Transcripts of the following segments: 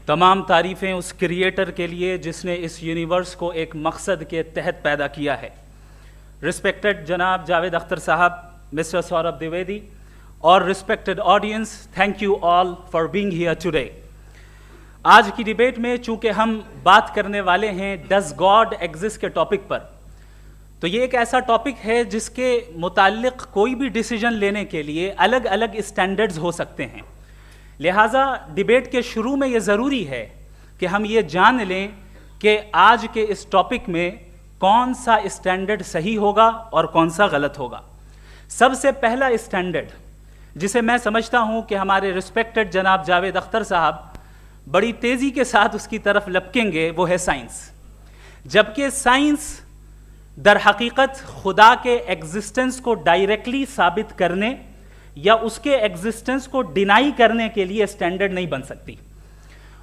तमाम तारीफ़ें उस क्रिएटर के लिए जिसने इस यूनिवर्स को एक मकसद के तहत पैदा किया है। रिस्पेक्टेड जनाब जावेद अख्तर साहब, मिस्टर सौरभ द्विवेदी और respected audience, thank you all for being here today. आज की डिबेट में चूंकि हम बात करने वाले हैं डज गॉड एग्जिस्ट के टॉपिक पर, तो ये एक ऐसा टॉपिक है जिसके मुताल्लिक कोई भी डिसीजन लेने के लिए अलग अलग स्टैंडर्ड्स हो सकते हैं। लिहाजा डिबेट के शुरू में ये ज़रूरी है कि हम ये जान लें कि आज के इस टॉपिक में कौन सा स्टैंडर्ड सही होगा और कौन सा गलत होगा। सबसे पहला स्टैंडर्ड जिसे मैं समझता हूं कि हमारे रिस्पेक्टेड जनाब जावेद अख्तर साहब बड़ी तेज़ी के साथ उसकी तरफ लपकेंगे, वो है साइंस। जबकि साइंस दर हकीकत खुदा के एग्जिस्टेंस को डायरेक्टली साबित करने या उसके एग्जिस्टेंस को डिनाई करने के लिए स्टैंडर्ड नहीं बन सकती।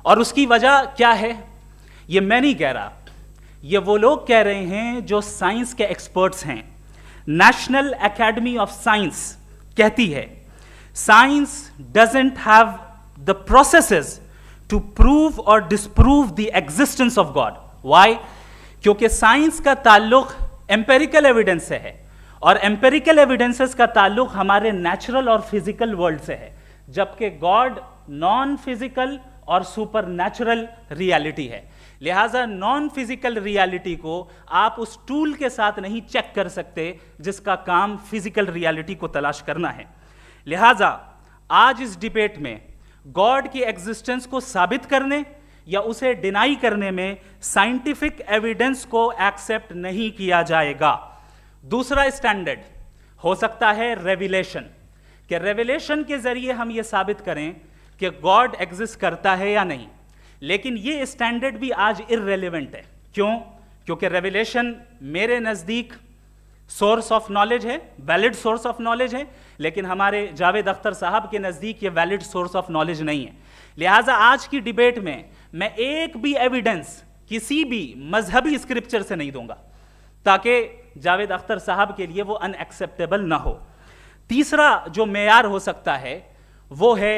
और उसकी वजह क्या है, ये मैं नहीं कह रहा, ये वो लोग कह रहे हैं जो साइंस के एक्सपर्ट्स हैं। नेशनल एकेडमी ऑफ साइंस कहती है science doesn't have the processes to prove और disprove the existence of God. Why? क्योंकि साइंस का ताल्लुक एम्पेरिकल एविडेंस से है और एम्पेरिकल एविडेंसेस का ताल्लुक हमारे नेचुरल और फिजिकल वर्ल्ड से है, जबकि गॉड नॉन फिजिकल और सुपर नेचुरल रियलिटी है। लिहाजा नॉन फिजिकल रियलिटी को आप उस टूल के साथ नहीं चेक कर सकते जिसका काम फिजिकल रियलिटी को तलाश करना है। लिहाजा आज इस डिबेट में गॉड की एग्जिस्टेंस को साबित करने या उसे डिनाई करने में साइंटिफिक एविडेंस को एक्सेप्ट नहीं किया जाएगा। दूसरा स्टैंडर्ड हो सकता है रेविलेशन, कि रेविलेशन के जरिए हम ये साबित करें कि गॉड एग्जिस्ट करता है या नहीं। लेकिन ये स्टैंडर्ड भी आज इररेलेवेंट है। क्यों? क्योंकि रेविलेशन मेरे नज़दीक सोर्स ऑफ नॉलेज है, वैलिड सोर्स ऑफ नॉलेज है, लेकिन हमारे जावेद अख्तर साहब के नज़दीक ये वैलिड सोर्स ऑफ नॉलेज नहीं है। लिहाजा आज की डिबेट में मैं एक भी एविडेंस किसी भी मजहबी स्क्रिप्चर से नहीं दूंगा ताकि जावेद अख्तर साहब के लिए वो अनएक्सेप्टेबल ना हो। तीसरा जो मेयार हो सकता है वो है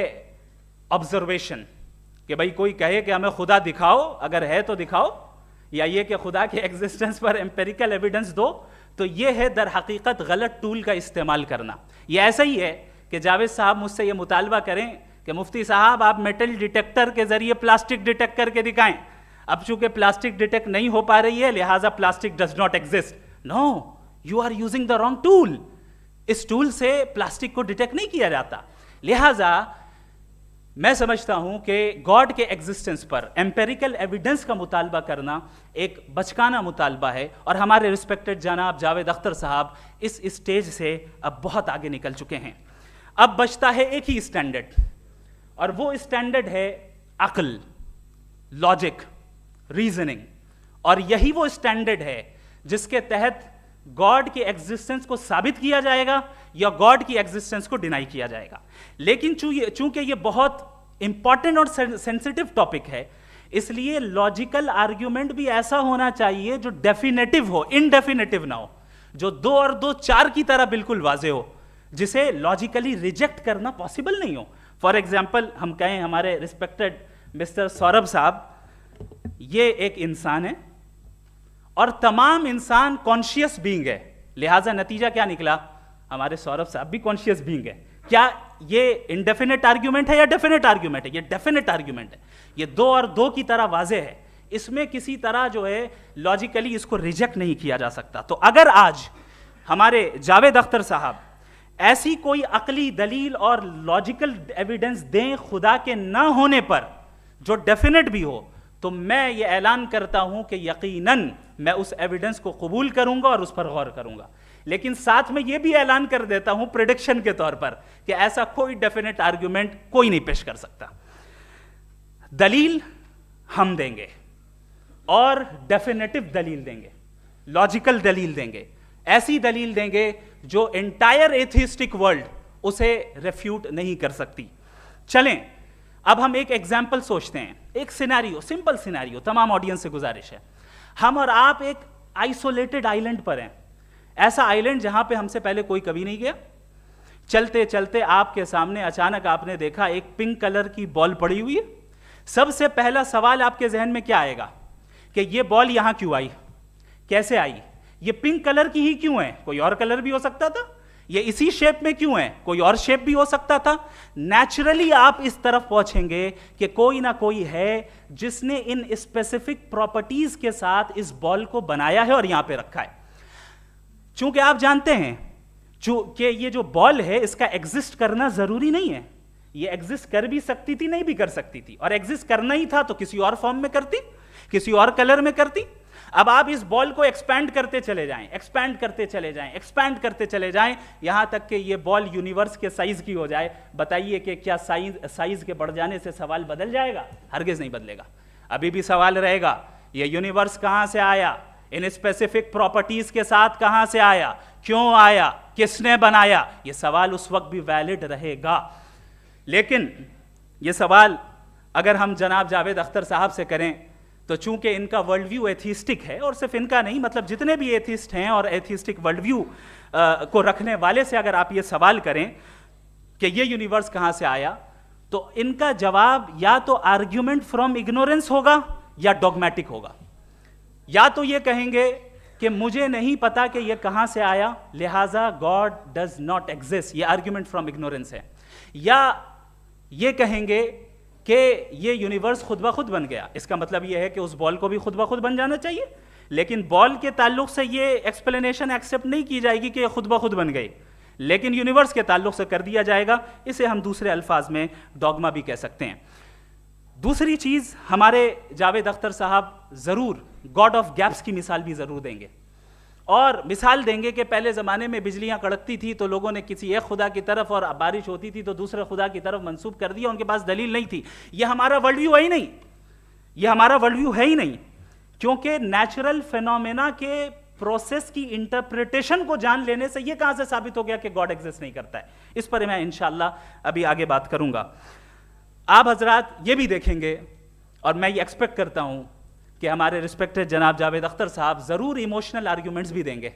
ऑब्जर्वेशन, कि भाई कोई कहे कि हमें खुदा दिखाओ, अगर है तो दिखाओ, या ये कि खुदा के एग्जिस्टेंस पर एम्पेरिकल एविडेंस दो, तो ये है दर हकीकत गलत टूल का इस्तेमाल करना। ये ऐसा ही है कि जावेद साहब मुझसे ये मुतालबा करें कि मुफ्ती साहब आप मेटल डिटेक्टर के जरिए प्लास्टिक डिटेक्ट करके दिखाएं। अब चूंकि प्लास्टिक डिटेक्ट नहीं हो पा रही है लिहाजा plastic does not exist. No, you are using the wrong tool. इस टूल से प्लास्टिक को डिटेक्ट नहीं किया जाता। लिहाजा मैं समझता हूं कि गॉड के एग्जिस्टेंस पर एम्पेरिकल एविडेंस का मुतालबा करना एक बचकाना मुतालबा है और हमारे रिस्पेक्टेड जनाब जावेद अख्तर साहब इस स्टेज से अब बहुत आगे निकल चुके हैं। अब बचता है एक ही स्टैंडर्ड, और वो स्टैंडर्ड है अक्ल, लॉजिक, रीजनिंग। और यही वो स्टैंडर्ड है जिसके तहत गॉड की एग्जिस्टेंस को साबित किया जाएगा या गॉड की एग्जिस्टेंस को डिनाई किया जाएगा। लेकिन चूंकि ये बहुत इंपॉर्टेंट और सेंसिटिव टॉपिक है, इसलिए लॉजिकल आर्ग्यूमेंट भी ऐसा होना चाहिए जो डेफिनेटिव हो, इनडेफिनेटिव ना हो, जो 2 और 2 4 की तरह बिल्कुल वाजे हो, जिसे लॉजिकली रिजेक्ट करना पॉसिबल नहीं हो। फॉर एग्जाम्पल हम कहें हमारे रिस्पेक्टेड मिस्टर सौरभ साहब, ये एक इंसान है और तमाम इंसान कॉन्शियस बीइंग है। लिहाजा नतीजा क्या निकला, हमारे सौरभ साहब भी कॉन्शियस बीइंग है। क्या ये इनडेफिनेट आर्ग्यूमेंट है या डेफिनेट आर्ग्यूमेंट है? ये डेफिनेट आर्ग्यूमेंट है। ये 2 और 2 की तरह वाजे है, इसमें किसी तरह जो है लॉजिकली इसको रिजेक्ट नहीं किया जा सकता। तो अगर आज हमारे जावेद अख्तर साहब ऐसी कोई अकली दलील और लॉजिकल एविडेंस दें खुदा के ना होने पर जो डेफिनेट भी हो, तो मैं ये ऐलान करता हूं कि यकीनन मैं उस एविडेंस को कबूल करूंगा और उस पर गौर करूंगा। लेकिन साथ में यह भी ऐलान कर देता हूं प्रेडिक्शन के तौर पर कि ऐसा कोई डेफिनेट आर्ग्यूमेंट कोई नहीं पेश कर सकता। दलील हम देंगे और डेफिनेटिव दलील देंगे, लॉजिकल दलील देंगे, ऐसी दलील देंगे जो एंटायर एथिस्टिक वर्ल्ड उसे रेफ्यूट नहीं कर सकती। चलें अब हम एक एग्जाम्पल सोचते हैं, एक सिनेरियो, सिंपल सिनेरियो, तमाम ऑडियंस से गुजारिश है, हम और आप एक आइसोलेटेड आइलैंड पर हैं, ऐसा आइलैंड जहां पे हमसे पहले कोई कभी नहीं गया। चलते चलते आपके सामने अचानक आपने देखा एक पिंक कलर की बॉल पड़ी हुई है, सबसे पहला सवाल आपके जहन में क्या आएगा कि ये बॉल यहां क्यों आई, कैसे आई, ये पिंक कलर की ही क्यों है, कोई और कलर भी हो सकता था, ये इसी शेप में क्यों है, कोई और शेप भी हो सकता था। नेचुरली आप इस तरफ पहुंचेंगे कि कोई ना कोई है जिसने इन स्पेसिफिक प्रॉपर्टीज के साथ इस बॉल को बनाया है और यहां पे रखा है। चूंकि आप जानते हैं कि ये जो बॉल है इसका एग्जिस्ट करना जरूरी नहीं है, ये एग्जिस्ट कर भी सकती थी, नहीं भी कर सकती थी, और एग्जिस्ट करना ही था तो किसी और फॉर्म में करती, किसी और कलर में करती। अब आप इस बॉल को एक्सपैंड करते चले जाएं, एक्सपैंड करते चले जाएं, एक्सपैंड करते चले जाएं, यहां तक कि ये बॉल यूनिवर्स के साइज की हो जाए। बताइए कि क्या साइज के बढ़ जाने से सवाल बदल जाएगा? हरगिज नहीं बदलेगा। अभी भी सवाल रहेगा, ये यूनिवर्स कहां से आया, इन स्पेसिफिक प्रॉपर्टीज के साथ कहां से आया, क्यों आया, किसने बनाया, ये सवाल उस वक्त भी वैलिड रहेगा। लेकिन ये सवाल अगर हम जनाब जावेद अख्तर साहब से करें तो चूंकि इनका वर्ल्ड व्यू एथिस्टिक है, और सिर्फ इनका नहीं, मतलब जितने भी एथिस्ट हैं और एथिस्टिक वर्ल्ड व्यू को रखने वाले से अगर आप ये सवाल करें कि ये यूनिवर्स कहां से आया, तो इनका जवाब या तो आर्ग्यूमेंट फ्रॉम इग्नोरेंस होगा या डॉगमेटिक होगा। या तो ये कहेंगे कि मुझे नहीं पता कि ये कहां से आया, लिहाजा गॉड डज नॉट एग्जिस्ट, ये आर्ग्यूमेंट फ्रॉम इग्नोरेंस है, या ये कहेंगे कि ये यूनिवर्स खुद ब खुद बन गया। इसका मतलब ये है कि उस बॉल को भी खुद ब खुद बन जाना चाहिए, लेकिन बॉल के ताल्लुक से ये एक्सप्लेनेशन एक्सेप्ट नहीं की जाएगी कि ये खुद ब खुद बन गई, लेकिन यूनिवर्स के ताल्लुक से कर दिया जाएगा। इसे हम दूसरे अल्फाज में डॉगमा भी कह सकते हैं। दूसरी चीज, हमारे जावेद अख्तर साहब जरूर गॉड ऑफ गैप्स की मिसाल भी जरूर देंगे, और मिसाल देंगे कि पहले ज़माने में बिजलियां कड़कती थी तो लोगों ने किसी एक खुदा की तरफ, और बारिश होती थी तो दूसरे खुदा की तरफ मंसूब कर दिया, उनके पास दलील नहीं थी। यह हमारा वर्ल्ड व्यू है ही नहीं, यह हमारा वर्ल्ड व्यू है ही नहीं, क्योंकि नेचुरल फिनोमेना के प्रोसेस की इंटरप्रिटेशन को जान लेने से यह कहां से साबित हो गया कि गॉड एग्जिस्ट नहीं करता है। इस पर मैं इंशाअल्लाह अभी आगे बात करूंगा। आप हजरात ये भी देखेंगे, और मैं ये एक्सपेक्ट करता हूं कि हमारे रिस्पेक्टेड जनाब जावेद अख्तर साहब जरूर इमोशनल आर्ग्यूमेंट्स भी देंगे,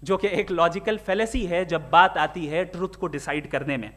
जो कि एक लॉजिकल फेलेसी है जब बात आती है ट्रुथ को डिसाइड करने में।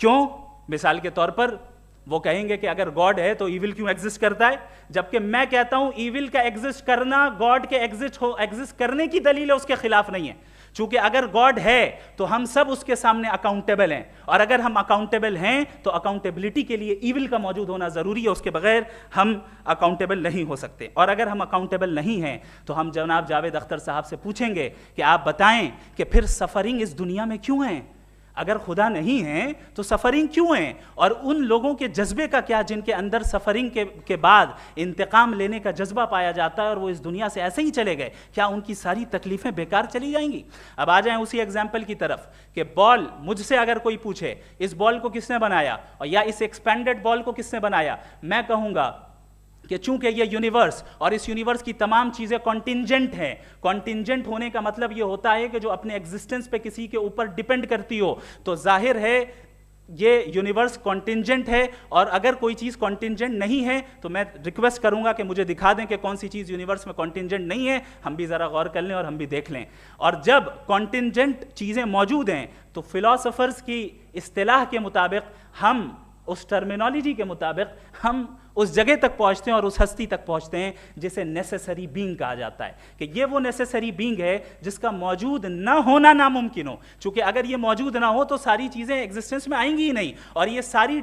क्यों? मिसाल के तौर पर वो कहेंगे कि अगर गॉड है तो ईविल क्यों एग्जिस्ट करता है, जबकि मैं कहता हूं ईविल का एग्जिस्ट करना गॉड के एग्जिस्ट करने की दलील है, उसके खिलाफ नहीं है। चूंकि अगर गॉड है तो हम सब उसके सामने अकाउंटेबल हैं, और अगर हम अकाउंटेबल हैं तो अकाउंटेबिलिटी के लिए ईविल का मौजूद होना जरूरी है, उसके बगैर हम अकाउंटेबल नहीं हो सकते। और अगर हम अकाउंटेबल नहीं हैं तो हम जनाब जावेद अख्तर साहब से पूछेंगे कि आप बताएं कि फिर सफरिंग इस दुनिया में क्यों है? अगर खुदा नहीं है तो सफरिंग क्यों है? और उन लोगों के जज्बे का क्या जिनके अंदर सफरिंग के बाद इंतकाम लेने का जज्बा पाया जाता है और वो इस दुनिया से ऐसे ही चले गए, क्या उनकी सारी तकलीफें बेकार चली जाएंगी? अब आ जाएं उसी एग्जाम्पल की तरफ कि बॉल, मुझसे अगर कोई पूछे इस बॉल को किसने बनाया और या इस एक्सपेंडेड बॉल को किसने बनाया, मैं कहूंगा कि चूंकि ये यूनिवर्स और इस यूनिवर्स की तमाम चीजें कॉन्टिंजेंट हैं। कॉन्टिंजेंट होने का मतलब ये होता है कि जो अपने एग्जिस्टेंस पे किसी के ऊपर डिपेंड करती हो, तो जाहिर है ये यूनिवर्स कॉन्टिंजेंट है। और अगर कोई चीज कॉन्टिंजेंट नहीं है तो मैं रिक्वेस्ट करूंगा कि मुझे दिखा दें कि कौन सी चीज यूनिवर्स में कॉन्टिंजेंट नहीं है, हम भी जरा गौर कर लें और हम भी देख लें। और जब कॉन्टिंजेंट चीजें मौजूद हैं तो फिलोसोफर्स की इस्तिलाह के मुताबिक, हम उस टर्मिनोलॉजी के मुताबिक हम उस जगह तक पहुंचते हैं और उस हस्ती तक पहुंचते हैं जिसे नेसेसरी बीइंग कहा जाता है, कि ये वो नेसेसरी बीइंग है जिसका मौजूद ना होना नामुमकिन हो। क्योंकि अगर ये मौजूद ना हो तो सारी चीजें एग्जिस्टेंस में आएंगी ही नहीं, और ये सारी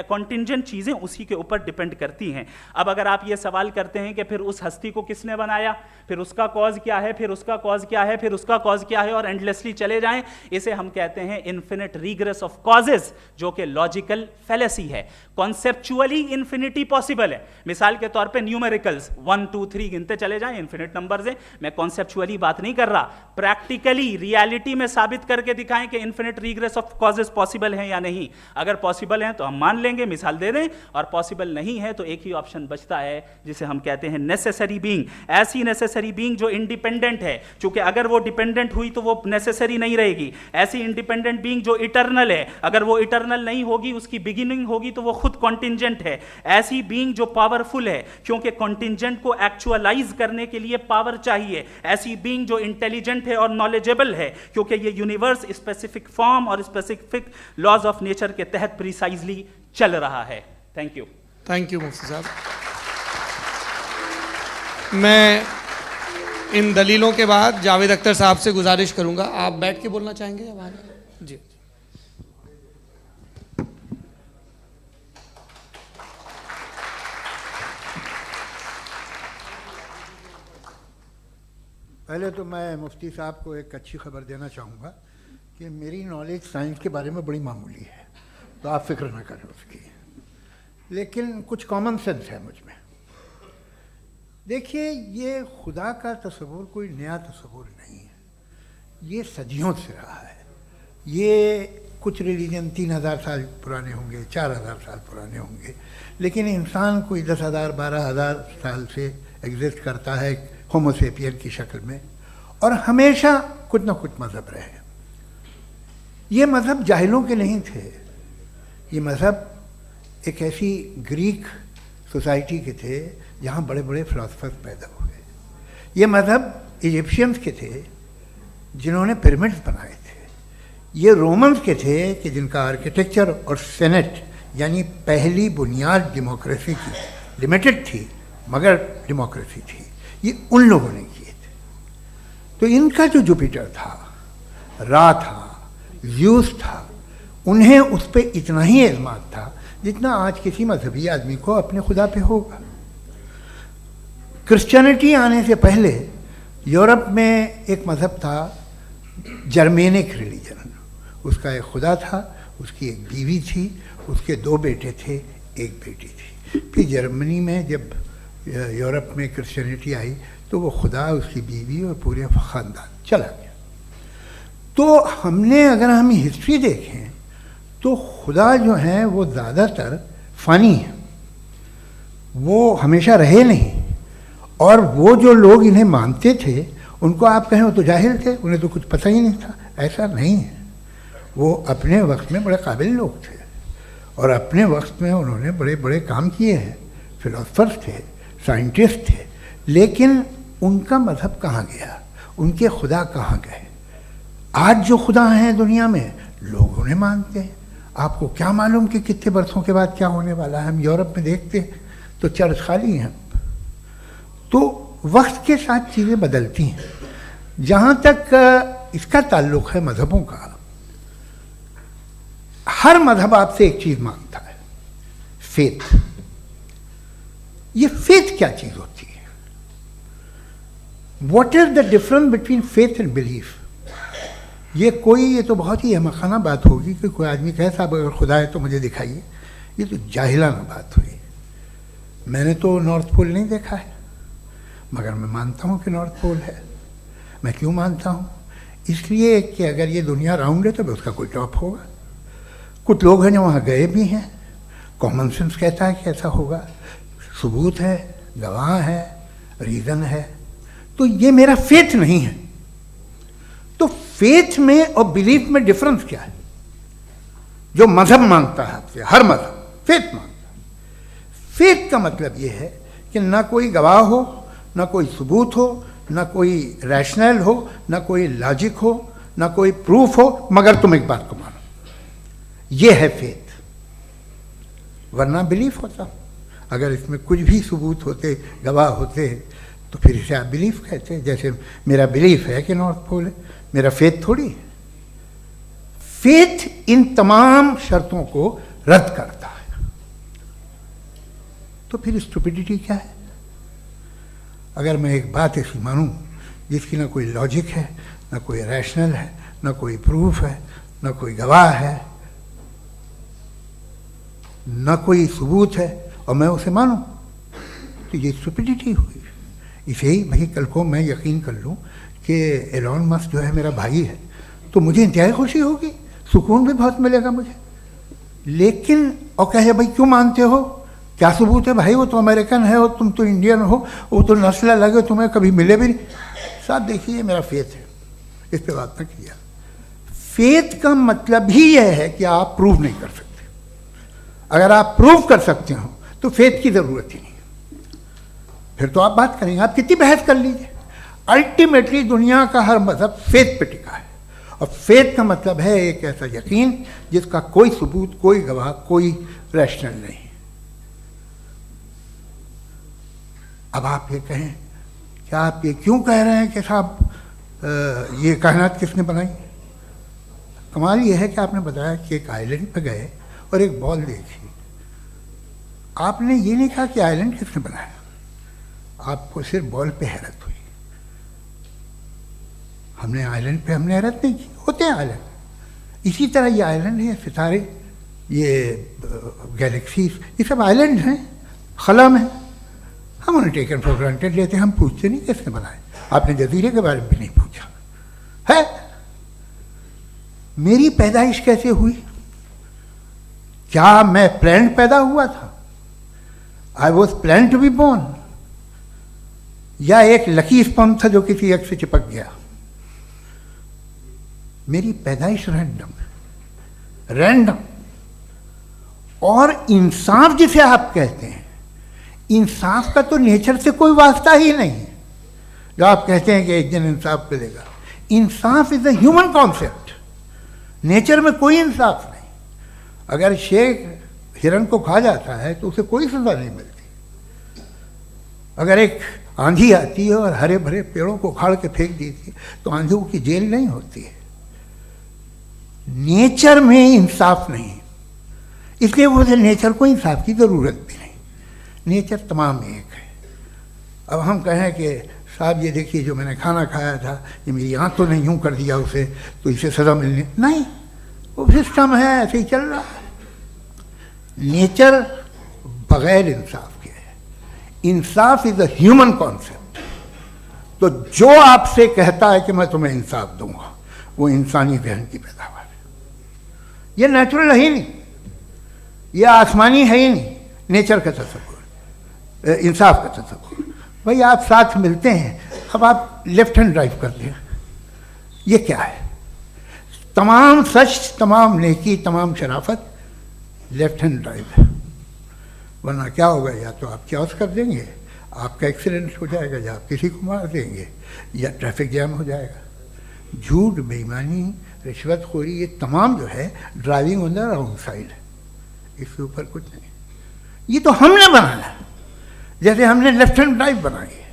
कॉन्टिंजेंट चीजें उसी के ऊपर डिपेंड करती हैं। अब अगर आप ये सवाल करते हैं कि फिर उस हस्ती को किसने बनाया, फिर उसका कॉज क्या है, फिर उसका कॉज क्या है, फिर उसका कॉज क्या है, और एंडलेसली चले जाएं, इसे हम कहते हैं इन्फिनिट रीग्रेस ऑफ कॉजेस, जो कि लॉजिकल फेलेसी है। कॉन्सेप्चुअली इन्फिनिटी पॉसिबल है। मिसाल के तौर पे न्यूमेरिकल्स 1 2 3 गिनते चले जाएं, इन्फिनिट नंबर्स हैं। मैं कॉन्सेप्चुअली बात नहीं कर रहा, प्रैक्टिकली रियलिटी में साबित करके दिखाएं कि infinite regress of causes possible है या नहीं। अगर पॉसिबल है तो हम मान लेंगे, मिसाल दे दें, और पॉसिबल नहीं है तो एक ही ऑप्शन बचता है जिसे हम कहते हैं नेसेसरी बीइंग। ऐसी नेसेसरी बीइंग जो इंडिपेंडेंट है, क्योंकि अगर वो डिपेंडेंट हुई तो वो नेसेसरी नहीं रहेगी। ऐसी इंडिपेंडेंट बीइंग जो इटर्नल है, अगर वो इटर्नल नहीं होगी, उसकी बिगिनिंग होगी तो वो खुद कॉन्टिंजेंट है। ऐसी बीइंग जो पावरफुल है, क्योंकि कॉन्टिंजेंट को एक्चुअलाइज करने के लिए पावर चाहिए। ऐसी बीइंग जो इंटेलिजेंट है और नॉलेजेबल है, क्योंकि ये यूनिवर्स स्पेसिफिक फॉर्म और स्पेसिफिक लॉज ऑफ नेचर के तहत प्रिसाइजली चल रहा है। Thank you. थैंक यू मुफ्ती साहब। मैं इन दलीलों के बाद जावेद अख्तर साहब से गुजारिश करूंगा, आप बैठ के बोलना चाहेंगे या वहाँ? जी। पहले तो मैं मुफ्ती साहब को एक अच्छी खबर देना चाहूँगा कि मेरी नॉलेज साइंस के बारे में बड़ी मामूली है, तो आप फिक्र ना करें उसकी, लेकिन कुछ कॉमन सेंस है मुझ में। देखिए, ये खुदा का तस्वुर कोई नया तस्वुर नहीं है, ये सदियों से रहा है। ये कुछ रिलीजन 3000 साल पुराने होंगे, 4000 साल पुराने होंगे, लेकिन इंसान कोई 10,000 12,000 साल से एग्जिस्ट करता है होमोसेपियन की शक्ल में, और हमेशा कुछ ना कुछ मज़हब रहे। ये मज़हब जाहिलों के नहीं थे, ये मज़हब एक ऐसी ग्रीक सोसाइटी के थे जहाँ बड़े बड़े फिलोसफर्स पैदा हुए। ये मज़हब इजिप्शियंस के थे जिन्होंने पिरामिड्स बनाए थे। ये रोमन्स के थे कि जिनका आर्किटेक्चर और सेनेट यानी पहली बुनियाद डेमोक्रेसी की लिमिटेड थी, मगर डेमोक्रेसी थी, ये उन लोगों ने किए थे। तो इनका जो जुपिटर था, रा था, ज़्यूस था, उन्हें उस पर इतना ही एतमाद था जितना आज किसी मजहबी आदमी को अपने खुदा पे होगा। क्रिश्चियनिटी आने से पहले यूरोप में एक मज़हब था जर्मेनिक रिलीजन, उसका एक खुदा था, उसकी एक बीवी थी, उसके 2 बेटे थे, एक बेटी थी। फिर जर्मनी में जब यूरोप में क्रिश्चियनिटी आई तो वो खुदा, उसकी बीवी और पूरे ख़ानदान चला गया। तो हमने, अगर हम हिस्ट्री देखें तो खुदा जो हैं वो ज़्यादातर फ़नी हैं, वो हमेशा रहे नहीं, और वो जो लोग इन्हें मानते थे उनको आप कहें वो तो जाहिल थे, उन्हें तो कुछ पता ही नहीं था। ऐसा नहीं है, वो अपने वक्त में बड़े काबिल लोग थे और अपने वक्त में उन्होंने बड़े बड़े काम किए हैं, फिलोसफर्स थे, साइंटिस्ट थे, लेकिन उनका मज़हब कहाँ गया, उनके खुदा कहाँ गए? आज जो खुदा हैं दुनिया में लोग उन्हें मानते हैं। आपको क्या मालूम कि कितने बरसों के बाद क्या होने वाला है? हम यूरोप में देखते हैं तो चर्च खाली हैं। तो वक्त के साथ चीज़ें बदलती हैं। जहाँ तक इसका ताल्लुक़ है मज़हबों का, हर मज़हब आपसे एक चीज़ मांगता है, फेथ। ये फेथ क्या चीज़ होती है? What is the difference between faith and belief? ये तो बहुत ही अहमकाना बात होगी कि कोई आदमी कहे साहब अगर खुदा है तो मुझे दिखाइए। ये तो जाहिलाना बात हुई। मैंने तो नॉर्थ पोल नहीं देखा है, मगर मैं मानता हूँ कि नॉर्थ पोल है। मैं क्यों मानता हूँ? इसलिए कि अगर ये दुनिया राउंड है तो उसका कोई टॉप होगा। कुछ लोग हैं जो वहाँ गए भी हैं, कॉमन सेंस कहता है कि ऐसा होगा, सबूत है, गवाह है, रीज़न है। तो ये मेरा फेथ नहीं है। तो फेथ में और बिलीफ में डिफरेंस क्या है? जो मज़हब मांगता है आपसे, हर मज़हब फेथ मांगता है। फेथ का मतलब ये है कि ना कोई गवाह हो, ना कोई सबूत हो, ना कोई रैशनल हो, ना कोई लॉजिक हो, ना कोई प्रूफ हो, मगर तुम एक बात को मानो। ये है फेथ। वरना बिलीफ होता। अगर इसमें कुछ भी सबूत होते, गवाह होते, तो फिर इसे आप बिलीफ कहते हैं। जैसे मेरा बिलीफ है कि नॉर्थ पोल है, मेरा फेथ थोड़ी है। फेथ इन तमाम शर्तों को रद्द करता है। तो फिर स्टुपिडिटी क्या है? अगर मैं एक बात ऐसी मानूं जिसकी ना कोई लॉजिक है, ना कोई रैशनल है, ना कोई प्रूफ है, ना कोई गवाह है, ना कोई सबूत है, और मैं उसे मानूं, तो ये स्टुपिडिटी हुई। इसे ही भाई कल को मैं यकीन कर लूँ कि एलॉन मस्क जो है मेरा भाई है, तो मुझे इंतहाई खुशी होगी, सुकून भी बहुत मिलेगा मुझे। लेकिन और कहे भाई क्यों मानते हो, क्या सबूत है? भाई वो तो अमेरिकन है और तुम तो इंडियन हो, वो तो नस्ल अलग है, तुम्हें कभी मिले भी नहीं। साहब देखिए, मेरा फेथ है, इस पर बात न किया। फेथ का मतलब ही यह है कि आप प्रूव नहीं कर सकते। अगर आप प्रूव कर सकते हो तो फेथ की ज़रूरत ही नहीं, फिर तो आप बात करेंगे, आप कितनी बहस कर लीजिए। अल्टीमेटली दुनिया का हर मज़हब फेथ पे टिका है, और फेथ का मतलब है एक ऐसा यकीन जिसका कोई सबूत, कोई गवाह, कोई रैशनल नहीं। अब आप ये कहें, क्या आप ये क्यों कह रहे हैं कि साहब ये कायनात किसने बनाई? कमाल ये है कि आपने बताया कि एक आइलैंड पे गए और एक बॉल देखी। आपने ये नहीं कहा कि आइलैंड किसने बनाया, आपको सिर्फ बॉल पे हैरत हुई। हमने आइलैंड पे हमने हैरत नहीं की, होते हैं आइलैंड। इसी तरह ये आइलैंड है, सितारे, ये गैलेक्सीज, ये सब आइलैंड हैं, खला में। हम उन्हें टेकन फॉर ग्रांटेड लेते हैं, हम पूछते नहीं किसने बनाए। आपने जजीरे के बारे में भी नहीं पूछा है। मेरी पैदाइश कैसे हुई? क्या मैं प्लान पैदा हुआ था? I was plan to be born, या एक लकी स्पर्म था जो किसी एक से चिपक गया? मेरी पैदाइश रैंडम। और इंसाफ जिसे आप कहते हैं, इंसाफ का तो नेचर से कोई वास्ता ही नहीं है। जो आप कहते हैं कि एक दिन इंसाफ मिलेगा, इंसाफ is a human concept, nature में कोई इंसाफ नहीं। अगर शेर हिरन को खा जाता है तो उसे कोई सजा नहीं मिलती। अगर एक आंधी आती है और हरे भरे पेड़ों को उखाड़ के फेंक देती है तो आंधियों की जेल नहीं होती है। नेचर में इंसाफ नहीं, इसलिए मुझे नेचर को इंसाफ की ज़रूरत भी नहीं। नेचर तमाम एक है। अब हम कहें कि साहब ये देखिए जो मैंने खाना खाया था, ये मेरी आँख तो नहीं यूँ कर दिया उसे, तो इसे सज़ा मिलनी नहीं, वो सिस्टम है, ऐसे ही चल रहा है। नेचर बग़ैर इंसाफ के है। इंसाफ इज़ अ ह्यूमन कॉन्सेप्ट। तो जो आपसे कहता है कि मैं तुम्हें इंसाफ दूंगा, वो इंसानी जहन की पैदावार है। ये नेचुरल है ही नहीं, ये आसमानी है ही नहीं। नेचर का तसव्वुर, इंसाफ का तसव्वुर। भाई आप साथ मिलते हैं, अब आप लेफ्ट हैंड ड्राइव करते हैं, ये क्या है? तमाम सच, तमाम नेकी, तमाम शराफत लेफ्ट हैंड ड्राइव है। वरना क्या होगा, या तो आप क्रॉस कर देंगे, आपका एक्सीडेंट हो जाएगा, या आप किसी को मार देंगे, या ट्रैफिक जैम हो जाएगा। झूठ, बेईमानी, रिश्वतखोरी, ये तमाम जो है driving on the wrong side है। इसके ऊपर कुछ नहीं। ये तो हमने बनाया, जैसे हमने लेफ्ट हैंड ड्राइव बनाई है।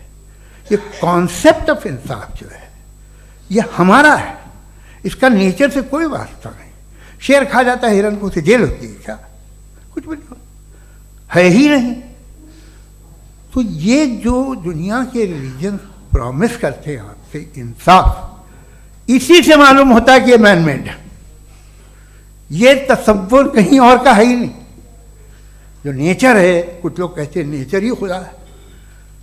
ये कॉन्सेप्ट ऑफ इंसाफ जो है ये हमारा है, इसका नेचर से कोई वास्ता नहीं। शेर खा जाता है हिरन को, उसे जेल होती है क्या? कुछ भी नहीं, है ही नहीं। तो ये जो दुनिया के रिलीजन प्रॉमिस करते हैं आपसे इंसाफ, इसी से मालूम होता है कि ये मैन मेड है। ये तसव्वुर कहीं और का है ही नहीं। जो नेचर है, कुछ लोग कहते हैं नेचर ही खुदा है,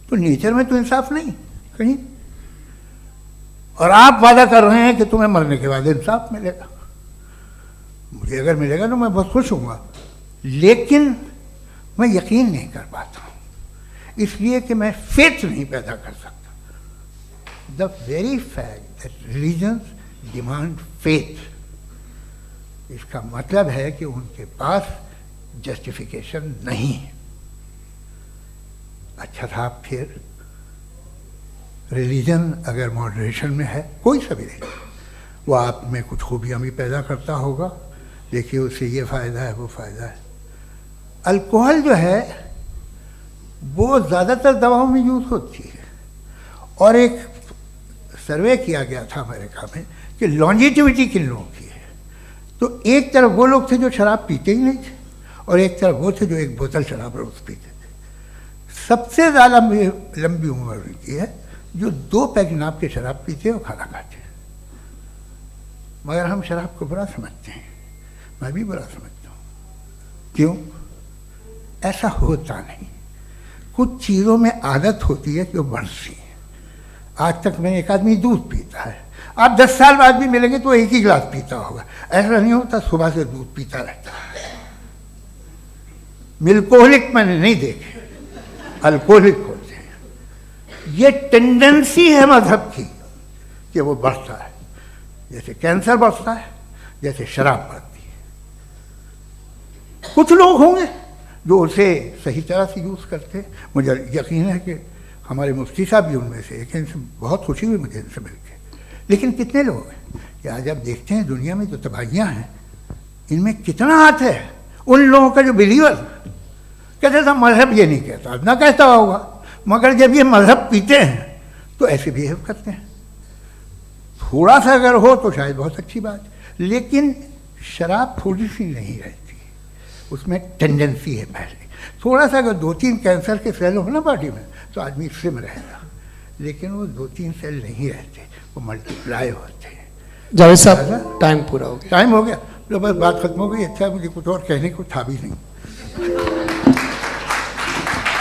तो नेचर में तो इंसाफ नहीं कहीं। और आप वादा कर रहे हैं कि तुम्हें मरने के बाद इंसाफ मिलेगा। मुझे अगर मिलेगा तो मैं बहुत खुश होऊंगा, लेकिन मैं यकीन नहीं कर पाता हूँ, इसलिए कि मैं फेथ नहीं पैदा कर सकता। The very fact that religions demand faith, इसका मतलब है कि उनके पास जस्टिफिकेशन नहीं है। अच्छा साहब, फिर रिलीजन अगर मॉडरेशन में है, कोई सा भी नहीं, वो आप में कुछ खूबियाँ भी पैदा करता होगा। देखिए उससे ये फ़ायदा है, वो फ़ायदा है। अल्कोहल जो है वो ज़्यादातर दवाओं में यूज़ होती है, और एक सर्वे किया गया था अमेरिका में कि लॉन्जिटिविटी किन लोगों की है। तो एक तरफ वो लोग थे जो शराब पीते ही नहीं थे, और एक तरफ वो थे जो एक बोतल शराब रोज़ पीते थे। सबसे ज़्यादा लंबी उम्र उनकी है जो 2 पैक नाप के शराब पीते और खाना खाते हैं। मगर हम शराब को बुरा समझते हैं, मैं भी बुरा समझता हूँ। क्यों? ऐसा होता नहीं। कुछ चीज़ों में आदत होती है कि वो बढ़ती है। आज तक में एक आदमी दूध पीता है, आप 10 साल बाद भी मिलेंगे तो एक ही गिलास पीता होगा। ऐसा नहीं होता, सुबह से दूध पीता रहता है। मिल्कोहलिक मैंने नहीं देखे, अल्कोहलिक होते हैं। ये टेंडेंसी है मजहब की कि वो बढ़ता है, जैसे कैंसर बढ़ता है, जैसे शराब बढ़ती है। कुछ लोग होंगे जो उसे सही तरह से यूज़ करते। मुझे यकीन है कि हमारे मुफ्ती साहब भी उनमें से एक हैं, इनसे बहुत खुशी हुई मुझे इनसे मिलकर। लेकिन कितने लोग हैं कि आज आप देखते हैं दुनिया में जो तबाहियाँ हैं, इनमें कितना हाथ है उन लोगों का जो बिलीवर कहते था मजहब ये नहीं कहता, ना कहता होगा, मगर जब ये मजहब पीते हैं तो ऐसे बिहेव करते हैं। थोड़ा सा अगर हो तो शायद बहुत अच्छी बात, लेकिन शराब थोड़ी सी नहीं रहती, उसमें टेंडेंसी है पहले। थोड़ा सा अगर 2-3 कैंसर के सेल हो ना बॉडी में तो आदमी इससे में रहेगा, लेकिन वो 2-3 सेल नहीं रहते, वो मल्टीप्लाई होते हैं। जावेद साहब टाइम पूरा हो गया। टाइम हो गया, तो बस बात खत्म हो गई। अच्छा, मुझे कुछ और कहने को था भी नहीं।